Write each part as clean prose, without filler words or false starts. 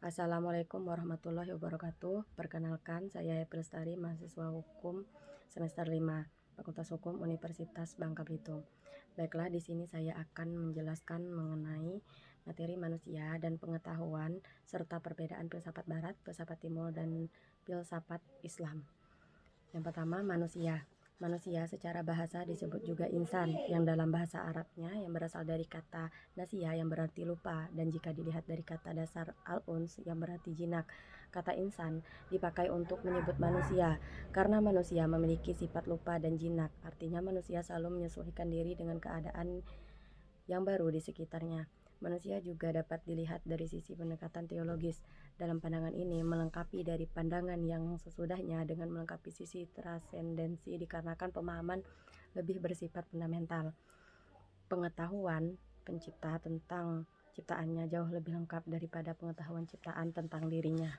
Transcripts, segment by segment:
Assalamualaikum warahmatullahi wabarakatuh. Perkenalkan, saya Happy Lestari, mahasiswa hukum semester 5, Fakultas Hukum Universitas Bangka Belitung. Baiklah, di sini saya akan menjelaskan mengenai materi manusia dan pengetahuan serta perbedaan filsafat barat, filsafat timur, dan filsafat Islam. Yang pertama, manusia. Manusia secara bahasa disebut juga insan, yang dalam bahasa Arabnya yang berasal dari kata nasia yang berarti lupa, dan jika dilihat dari kata dasar al-uns yang berarti jinak. Kata insan dipakai untuk menyebut manusia karena manusia memiliki sifat lupa dan jinak. Artinya manusia selalu menyesuaikan diri dengan keadaan yang baru di sekitarnya. Manusia juga dapat dilihat dari sisi pendekatan teologis. Dalam pandangan ini melengkapi dari pandangan yang sesudahnya dengan melengkapi sisi transendensi dikarenakan pemahaman lebih bersifat fundamental. Pengetahuan pencipta tentang ciptaannya jauh lebih lengkap daripada pengetahuan ciptaan tentang dirinya.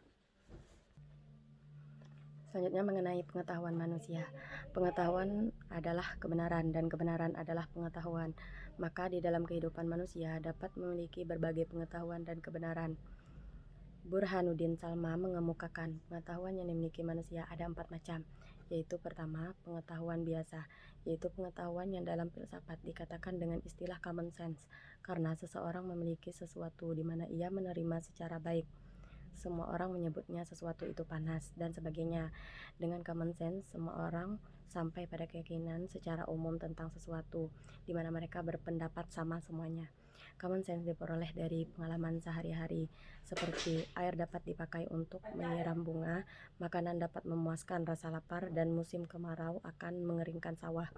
Selanjutnya mengenai pengetahuan manusia. Pengetahuan adalah kebenaran dan kebenaran adalah pengetahuan. Maka di dalam kehidupan manusia dapat memiliki berbagai pengetahuan dan kebenaran. Burhanuddin Salma mengemukakan pengetahuan yang dimiliki manusia ada 4 macam, yaitu pertama, pengetahuan biasa, yaitu pengetahuan yang dalam filsafat dikatakan dengan istilah common sense, karena seseorang memiliki sesuatu di mana ia menerima secara baik. Semua orang menyebutnya sesuatu itu panas dan sebagainya. Dengan common sense, semua orang sampai pada keyakinan secara umum tentang sesuatu, di mana mereka berpendapat sama semuanya. Common sense diperoleh dari pengalaman sehari-hari, seperti air dapat dipakai untuk menyiram bunga, makanan dapat memuaskan rasa lapar, dan musim kemarau akan mengeringkan sawah.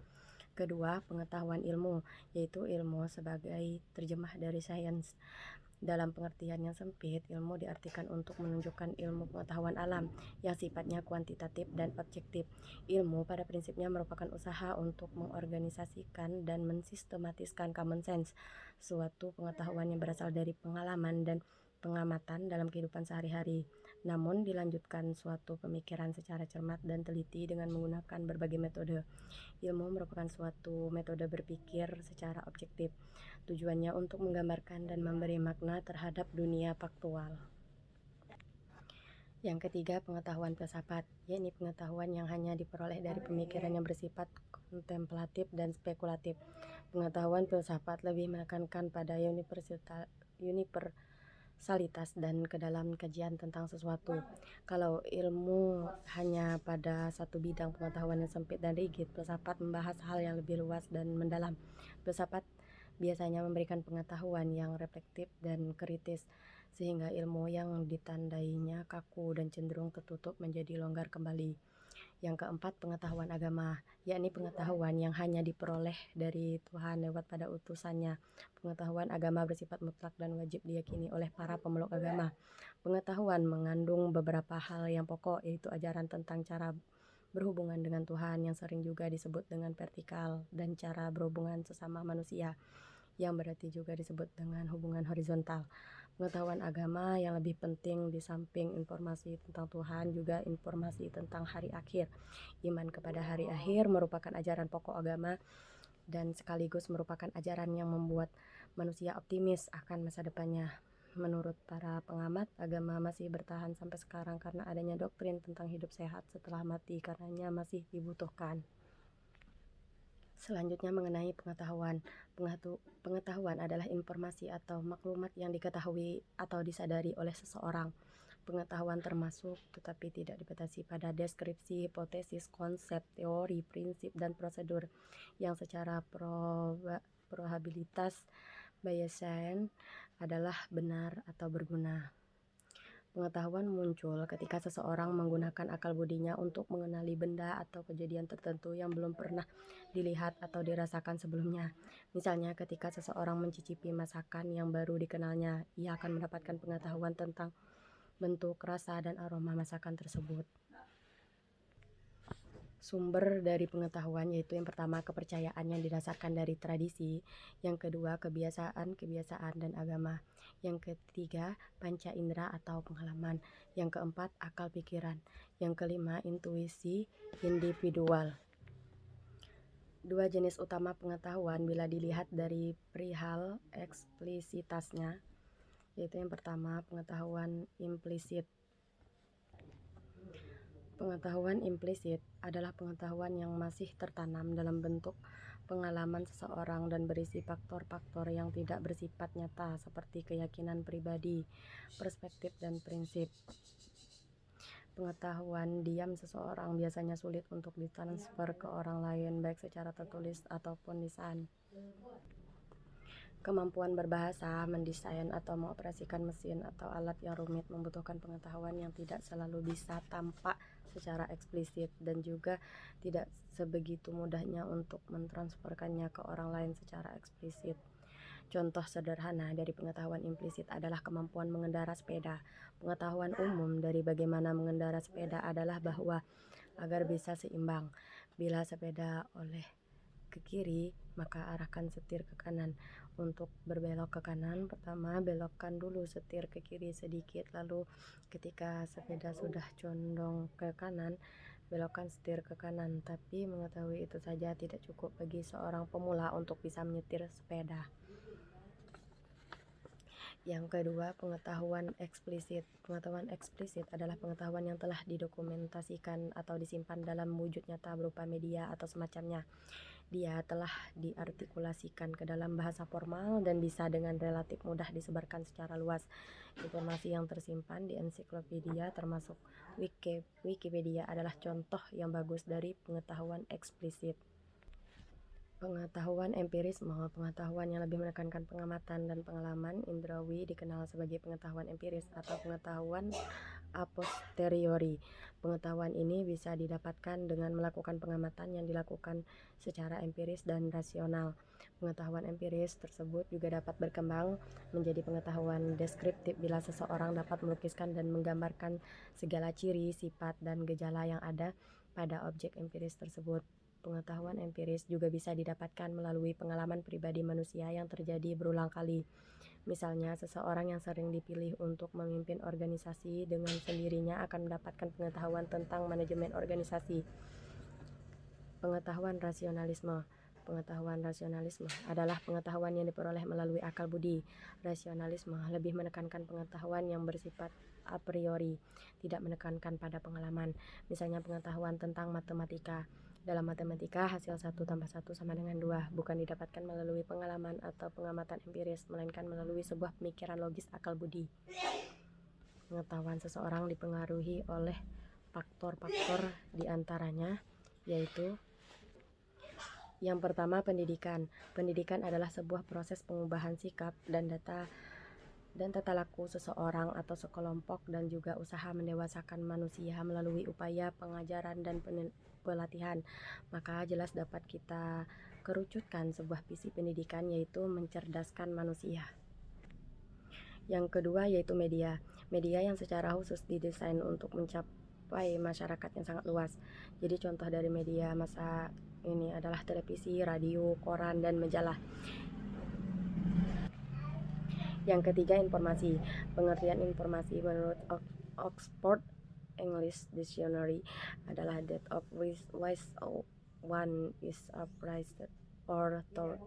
Kedua, pengetahuan ilmu, yaitu ilmu sebagai terjemah dari sains. Dalam pengertian yang sempit, ilmu diartikan untuk menunjukkan ilmu pengetahuan alam yang sifatnya kuantitatif dan objektif. Ilmu pada prinsipnya merupakan usaha untuk mengorganisasikan dan mensistematiskan common sense, suatu pengetahuan yang berasal dari pengalaman dan pengamatan dalam kehidupan sehari-hari, namun dilanjutkan suatu pemikiran secara cermat dan teliti dengan menggunakan berbagai metode. Ilmu merupakan suatu metode berpikir secara objektif. Tujuannya untuk menggambarkan dan memberi makna terhadap dunia faktual. Yang ketiga, pengetahuan filsafat, yakni pengetahuan yang hanya diperoleh dari pemikiran yang bersifat kontemplatif dan spekulatif. Pengetahuan filsafat lebih menekankan pada universalitas dan kedalam kajian tentang sesuatu. Kalau ilmu hanya pada satu bidang pengetahuan yang sempit dan rigid, filsafat membahas hal yang lebih luas dan mendalam. Filsafat biasanya memberikan pengetahuan yang reflektif dan kritis, sehingga ilmu yang ditandainya kaku dan cenderung tertutup menjadi longgar kembali. Yang keempat, pengetahuan agama, yakni pengetahuan yang hanya diperoleh dari Tuhan lewat pada utusannya. Pengetahuan agama bersifat mutlak dan wajib diyakini oleh para pemeluk agama. Pengetahuan mengandung beberapa hal yang pokok, yaitu ajaran tentang cara berhubungan dengan Tuhan yang sering juga disebut dengan vertikal, dan cara berhubungan sesama manusia yang berarti juga disebut dengan hubungan horizontal. Pengetahuan agama yang lebih penting di samping informasi tentang Tuhan juga informasi tentang hari akhir. Iman kepada hari akhir merupakan ajaran pokok agama dan sekaligus merupakan ajaran yang membuat manusia optimis akan masa depannya. Menurut para pengamat, agama masih bertahan sampai sekarang karena adanya doktrin tentang hidup sehat setelah mati karenanya masih dibutuhkan. Selanjutnya mengenai pengetahuan. Pengetahuan adalah informasi atau maklumat yang diketahui atau disadari oleh seseorang. Pengetahuan termasuk tetapi tidak dibatasi pada deskripsi, hipotesis, konsep, teori, prinsip, dan prosedur yang secara probabilitas Bayesian adalah benar atau berguna. Pengetahuan muncul ketika seseorang menggunakan akal budinya untuk mengenali benda atau kejadian tertentu yang belum pernah dilihat atau dirasakan sebelumnya. Misalnya ketika seseorang mencicipi masakan yang baru dikenalnya, ia akan mendapatkan pengetahuan tentang bentuk, rasa, dan aroma masakan tersebut. Sumber dari pengetahuan yaitu yang pertama kepercayaan yang didasarkan dari tradisi, yang kedua kebiasaan dan agama, yang ketiga panca indera atau pengalaman, yang keempat akal pikiran, yang kelima intuisi individual. Dua jenis utama pengetahuan bila dilihat dari perihal eksplisitasnya, yaitu yang pertama pengetahuan implisit. Pengetahuan implisit adalah pengetahuan yang masih tertanam dalam bentuk pengalaman seseorang dan berisi faktor-faktor yang tidak bersifat nyata seperti keyakinan pribadi, perspektif, dan prinsip. Pengetahuan diam seseorang biasanya sulit untuk ditransfer ke orang lain baik secara tertulis ataupun lisan. Kemampuan berbahasa, mendesain, atau mengoperasikan mesin atau alat yang rumit membutuhkan pengetahuan yang tidak selalu bisa tampak secara eksplisit dan juga tidak sebegitu mudahnya untuk mentransferkannya ke orang lain secara eksplisit. Contoh sederhana dari pengetahuan implisit adalah kemampuan mengendara sepeda. Pengetahuan umum dari bagaimana mengendara sepeda adalah bahwa agar bisa seimbang, bila sepeda oleh ke kiri, maka arahkan setir ke kanan. Untuk berbelok ke kanan, pertama belokkan dulu setir ke kiri sedikit, lalu ketika sepeda sudah condong ke kanan, belokkan setir ke kanan. Tapi mengetahui itu saja tidak cukup bagi seorang pemula untuk bisa menyetir sepeda. Yang kedua, pengetahuan eksplisit. Pengetahuan eksplisit adalah pengetahuan yang telah didokumentasikan atau disimpan dalam wujud nyata berupa media atau semacamnya. Dia telah diartikulasikan ke dalam bahasa formal dan bisa dengan relatif mudah disebarkan secara luas. Informasi yang tersimpan di ensiklopedia termasuk Wikipedia adalah contoh yang bagus dari pengetahuan eksplisit. Pengetahuan empirisme, pengetahuan yang lebih menekankan pengamatan dan pengalaman indrawi dikenal sebagai pengetahuan empiris atau pengetahuan a posteriori. Pengetahuan ini bisa didapatkan dengan melakukan pengamatan yang dilakukan secara empiris dan rasional. Pengetahuan empiris tersebut juga dapat berkembang menjadi pengetahuan deskriptif bila seseorang dapat melukiskan dan menggambarkan segala ciri, sifat, dan gejala yang ada pada objek empiris tersebut. Pengetahuan empiris juga bisa didapatkan melalui pengalaman pribadi manusia yang terjadi berulang kali. Misalnya, seseorang yang sering dipilih untuk memimpin organisasi dengan sendirinya akan mendapatkan pengetahuan tentang manajemen organisasi. Pengetahuan rasionalisme. Pengetahuan rasionalisme adalah pengetahuan yang diperoleh melalui akal budi. Rasionalisme lebih menekankan pengetahuan yang bersifat a priori, tidak menekankan pada pengalaman. Misalnya pengetahuan tentang matematika. Dalam matematika, hasil 1 tambah 1 sama dengan 2 bukan didapatkan melalui pengalaman atau pengamatan empiris, melainkan melalui sebuah pemikiran logis akal budi. Pengetahuan seseorang dipengaruhi oleh faktor-faktor diantaranya, yaitu yang pertama, pendidikan. Pendidikan adalah sebuah proses pengubahan sikap dan tata laku seseorang atau sekelompok dan juga usaha mendewasakan manusia melalui upaya pengajaran dan pelatihan. Maka jelas dapat kita kerucutkan sebuah visi pendidikan, yaitu mencerdaskan manusia. Yang kedua yaitu media. Media yang secara khusus didesain untuk mencapai masyarakat yang sangat luas. Jadi contoh dari media masa ini adalah televisi, radio, koran, dan majalah. Yang ketiga, informasi. Pengertian informasi menurut Oxford English Dictionary adalah that of which one is apprised or told.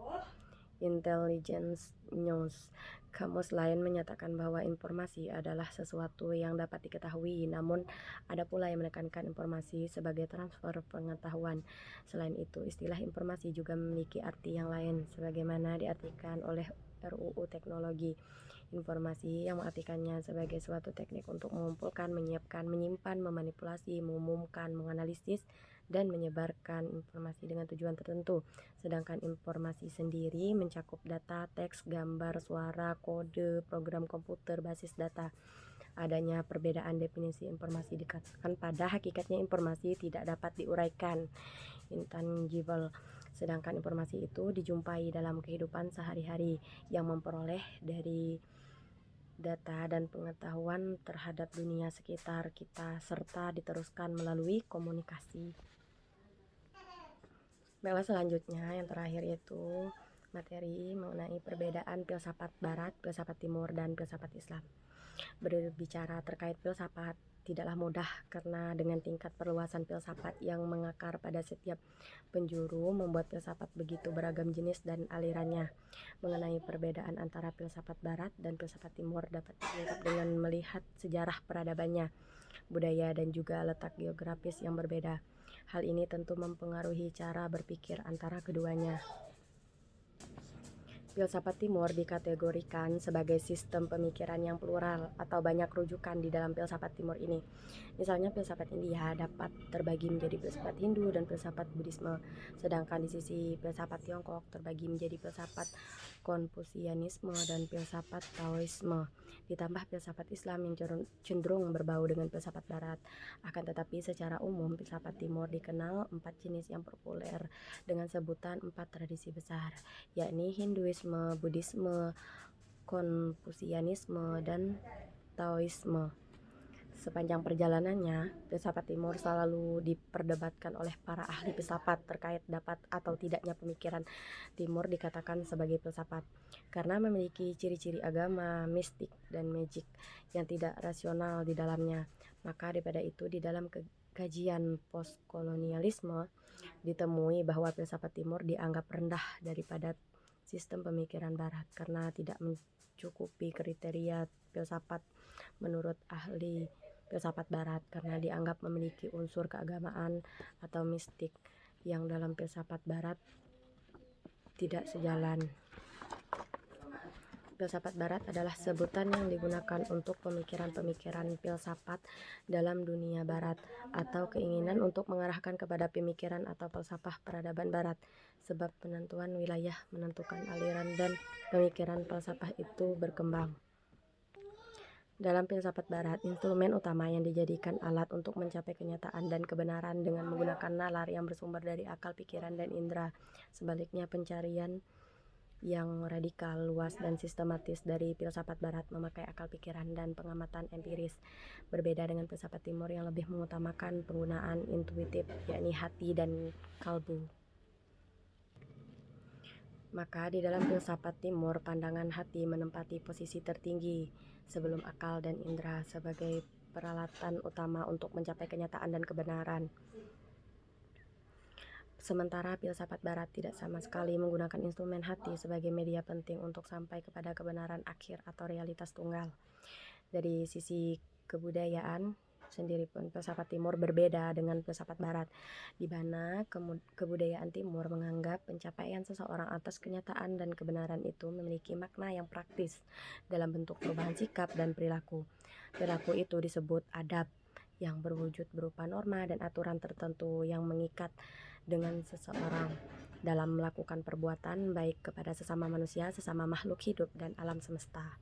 Intelligence news. Kamus lain menyatakan bahwa informasi adalah sesuatu yang dapat diketahui, namun ada pula yang menekankan informasi sebagai transfer pengetahuan. Selain itu, istilah informasi juga memiliki arti yang lain, sebagaimana diartikan oleh RUU Teknologi Informasi yang mengartikannya sebagai suatu teknik untuk mengumpulkan, menyiapkan, menyimpan, memanipulasi, mengumumkan, menganalisis, dan menyebarkan informasi dengan tujuan tertentu. Sedangkan informasi sendiri mencakup data, teks, gambar, suara, kode, program komputer, basis data. Adanya perbedaan definisi informasi dikatakan pada hakikatnya informasi tidak dapat diuraikan, intangible. Sedangkan informasi itu dijumpai dalam kehidupan sehari-hari yang memperoleh dari data dan pengetahuan terhadap dunia sekitar kita serta diteruskan melalui komunikasi. Baiklah, selanjutnya yang terakhir yaitu materi mengenai perbedaan filsafat barat, filsafat timur, dan filsafat Islam. Berbicara terkait filsafat tidaklah mudah karena dengan tingkat perluasan filsafat yang mengakar pada setiap penjuru membuat filsafat begitu beragam jenis dan alirannya. Mengenai perbedaan antara filsafat barat dan filsafat timur dapat diungkap dengan melihat sejarah peradabannya, budaya dan juga letak geografis yang berbeda. Hal ini tentu mempengaruhi cara berpikir antara keduanya. Filsafat Timur dikategorikan sebagai sistem pemikiran yang plural atau banyak rujukan di dalam filsafat Timur ini. Misalnya filsafat India dapat terbagi menjadi filsafat Hindu dan filsafat Buddhisme, sedangkan di sisi filsafat Tiongkok terbagi menjadi filsafat Konfusianisme dan filsafat Taoisme, ditambah filsafat Islam yang cenderung berbau dengan filsafat Barat. Akan tetapi secara umum filsafat Timur dikenal 4 jenis yang populer dengan sebutan 4 tradisi besar, yakni Hinduisme, Buddhisme, Konfusianisme, dan Taoisme. Sepanjang perjalanannya, filsafat Timur selalu diperdebatkan oleh para ahli filsafat terkait dapat atau tidaknya pemikiran Timur dikatakan sebagai filsafat, karena memiliki ciri-ciri agama, mistik, dan magic yang tidak rasional di dalamnya. Maka daripada itu, di dalam kajian postkolonialisme ditemui bahwa filsafat Timur dianggap rendah daripada sistem pemikiran Barat karena tidak mencukupi kriteria filsafat menurut ahli filsafat Barat, karena dianggap memiliki unsur keagamaan atau mistik yang dalam filsafat Barat tidak sejalan. Filsafat Barat adalah sebutan yang digunakan untuk pemikiran-pemikiran filsafat dalam dunia Barat atau keinginan untuk mengarahkan kepada pemikiran atau falsafah peradaban Barat, sebab penentuan wilayah menentukan aliran dan pemikiran falsafah itu berkembang. Dalam filsafat Barat, instrumen utama yang dijadikan alat untuk mencapai kenyataan dan kebenaran dengan menggunakan nalar yang bersumber dari akal, pikiran, dan indera. Sebaliknya, pencarian yang radikal, luas, dan sistematis dari filsafat Barat memakai akal pikiran dan pengamatan empiris, berbeda dengan filsafat Timur yang lebih mengutamakan penggunaan intuitif, yakni hati dan kalbu. Maka di dalam filsafat Timur, pandangan hati menempati posisi tertinggi sebelum akal dan indera sebagai peralatan utama untuk mencapai kenyataan dan kebenaran. Sementara filsafat Barat tidak sama sekali menggunakan instrumen hati sebagai media penting untuk sampai kepada kebenaran akhir atau realitas tunggal. Dari sisi kebudayaan sendiri pun filsafat Timur berbeda dengan filsafat Barat, di mana kebudayaan Timur menganggap pencapaian seseorang atas kenyataan dan kebenaran itu memiliki makna yang praktis dalam bentuk perubahan sikap dan perilaku. Perilaku itu disebut adab, yang berwujud berupa norma dan aturan tertentu yang mengikat dengan seseorang dalam melakukan perbuatan baik kepada sesama manusia, sesama makhluk hidup, dan alam semesta.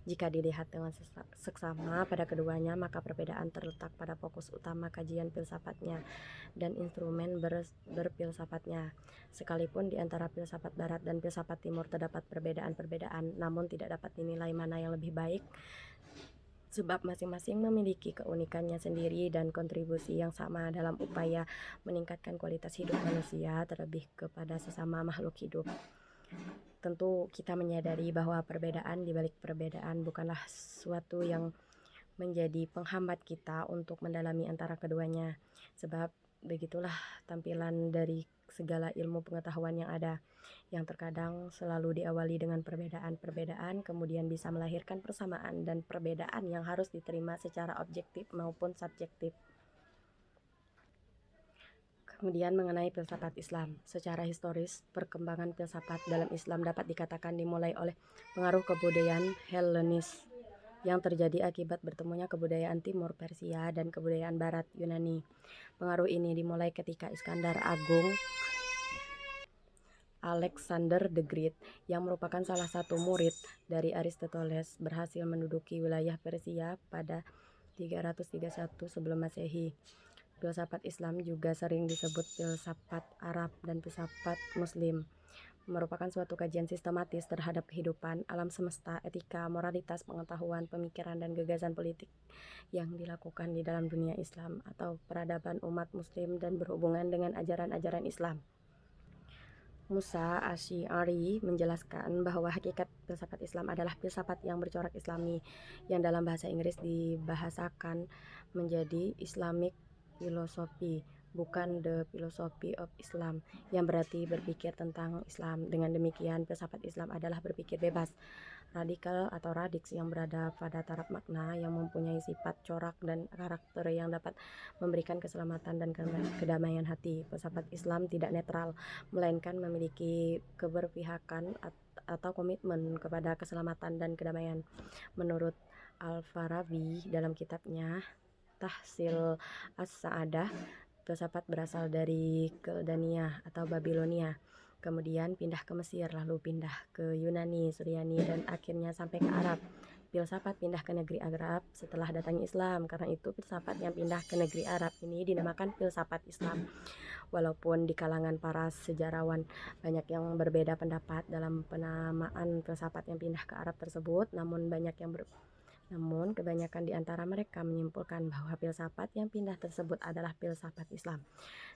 Jika dilihat dengan seksama pada keduanya, maka perbedaan terletak pada fokus utama kajian filsafatnya dan instrumen berfilsafatnya. Sekalipun di antara filsafat Barat dan filsafat Timur terdapat perbedaan-perbedaan, namun tidak dapat dinilai mana yang lebih baik, sebab masing-masing memiliki keunikannya sendiri dan kontribusi yang sama dalam upaya meningkatkan kualitas hidup manusia, terlebih kepada sesama makhluk hidup. Tentu kita menyadari bahwa perbedaan di balik perbedaan bukanlah sesuatu yang menjadi penghambat kita untuk mendalami antara keduanya, sebab begitulah tampilan dari segala ilmu pengetahuan yang ada, yang terkadang selalu diawali dengan perbedaan-perbedaan, kemudian bisa melahirkan persamaan dan perbedaan yang harus diterima secara objektif maupun subjektif. Kemudian mengenai filsafat Islam, secara historis perkembangan filsafat dalam Islam dapat dikatakan dimulai oleh pengaruh kebudayaan Helenis yang terjadi akibat bertemunya kebudayaan Timur Persia dan kebudayaan Barat Yunani. Pengaruh ini dimulai ketika Iskandar Agung Alexander the Great, yang merupakan salah satu murid dari Aristoteles, berhasil menduduki wilayah Persia pada 331 sebelum Masehi. Filsafat Islam juga sering disebut filsafat Arab dan filsafat Muslim, merupakan suatu kajian sistematis terhadap kehidupan, alam semesta, etika, moralitas, pengetahuan, pemikiran, dan gagasan politik yang dilakukan di dalam dunia Islam atau peradaban umat Muslim dan berhubungan dengan ajaran-ajaran Islam. Musa Asy'ari menjelaskan bahwa hakikat filsafat Islam adalah filsafat yang bercorak Islami, yang dalam bahasa Inggris dibahasakan menjadi Islamic philosophy, bukan the philosophy of Islam, yang berarti berpikir tentang Islam. Dengan demikian, filsafat Islam adalah berpikir bebas, radikal atau radix yang berada pada taraf makna, yang mempunyai sifat corak dan karakter yang dapat memberikan keselamatan dan kedamaian hati. Filsafat Islam tidak netral, melainkan memiliki keberpihakan atau komitmen kepada keselamatan dan kedamaian. Menurut Al-Farabi dalam kitabnya Tahsil As-Sa'adah, filsafat berasal dari Keldania atau Babilonia, kemudian pindah ke Mesir, lalu pindah ke Yunani, Suryani, dan akhirnya sampai ke Arab. Filsafat pindah ke negeri Arab setelah datangnya Islam. Karena itu filsafat yang pindah ke negeri Arab ini dinamakan filsafat Islam. Walaupun di kalangan para sejarawan banyak yang berbeda pendapat dalam penamaan filsafat yang pindah ke Arab tersebut, namun kebanyakan di antara mereka menyimpulkan bahwa filsafat yang pindah tersebut adalah filsafat Islam.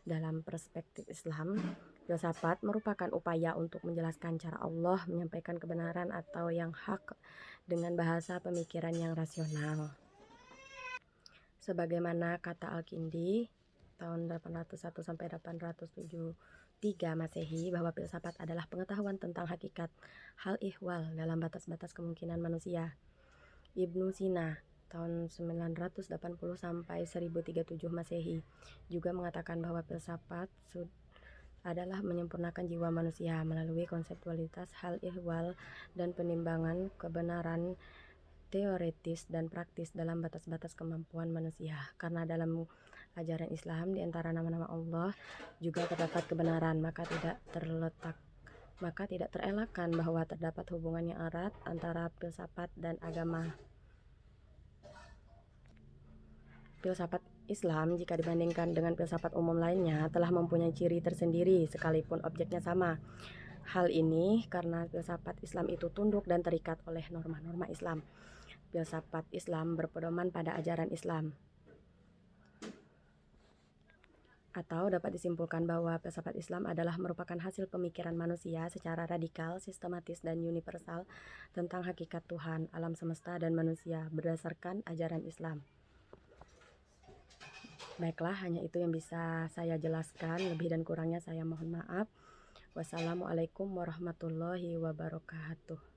Dalam perspektif Islam, filsafat merupakan upaya untuk menjelaskan cara Allah menyampaikan kebenaran atau yang hak dengan bahasa pemikiran yang rasional. Sebagaimana kata Al-Kindi tahun 801 sampai 873 Masehi, bahwa filsafat adalah pengetahuan tentang hakikat hal ihwal dalam batas-batas kemungkinan manusia. Ibnu Sina tahun 980 sampai 1037 Masehi juga mengatakan bahwa filsafat adalah menyempurnakan jiwa manusia melalui konseptualitas hal ihwal dan penimbangan kebenaran teoretis dan praktis dalam batas-batas kemampuan manusia. Karena dalam ajaran Islam di antara nama-nama Allah juga terdapat kebenaran, maka tidak terelakkan bahwa terdapat hubungan yang erat antara filsafat dan agama. Filsafat Islam jika dibandingkan dengan filsafat umum lainnya telah mempunyai ciri tersendiri sekalipun objeknya sama. Hal ini karena filsafat Islam itu tunduk dan terikat oleh norma-norma Islam. Filsafat Islam berpedoman pada ajaran Islam. Atau dapat disimpulkan bahwa filsafat Islam adalah merupakan hasil pemikiran manusia secara radikal, sistematis, dan universal tentang hakikat Tuhan, alam semesta, dan manusia berdasarkan ajaran Islam. Baiklah, hanya itu yang bisa saya jelaskan. Lebih dan kurangnya saya mohon maaf. Wassalamualaikum warahmatullahi wabarakatuh.